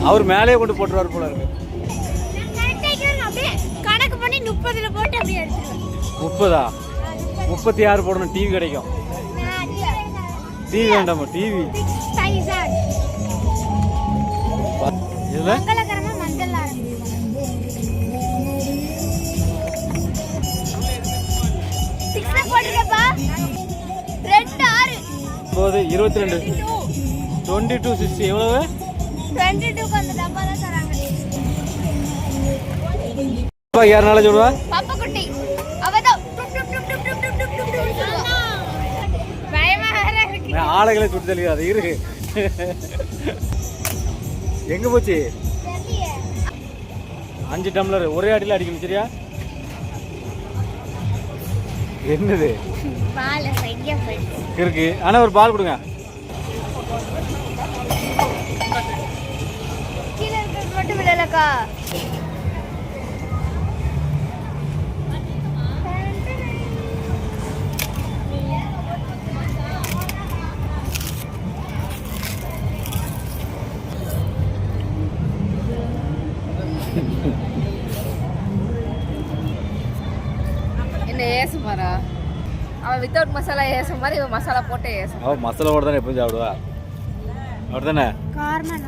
அவர் மேலேயே கொண்டு போட்டுருவார் போல இருக்கு. கணக்கு பண்ணி 30ல போட்டு அப்படியே எடுத்துருவேன். 30ஆ? 36 போடணும், டிவி கிடைக்கும். டிவி வேண்டாமா? டிவி இதுல மங்களகரமா மஞ்சள் ஆரம்பிச்சு. போட்டுக்கப்பா 26 போது 22 2260 எவ்வளவு? 22 க்கு அந்த டப்பா தான் தராங்க. அப்பா யாரனால சொல்லுவா? பாப்பா குட்டி அவதான் பயமா இருக்கு. நான் ஆளுகளை சுட்டு தெளிக்காது இரு. எங்க போச்சு? 5 டம்ளர் ஒரே அடியில் அடிக்கணும் சரியா? என்னது பால் சரியா போயிடுச்சு இருக்கு. ஆனா ஒரு பால் கொடுங்க. கீழே இருக்கிறது மட்டும் விடலக்கா. என்ன ஏசு மாறா? அவன் வித்தவுட் மசாலா ஏசும் மாதிரி இவன் மசாலா போட்டு ஏசும். அவன் மசாலா போட்டு தானே எப்பவும் சாப்பிடுவா, அப்படிதானே? காரணம்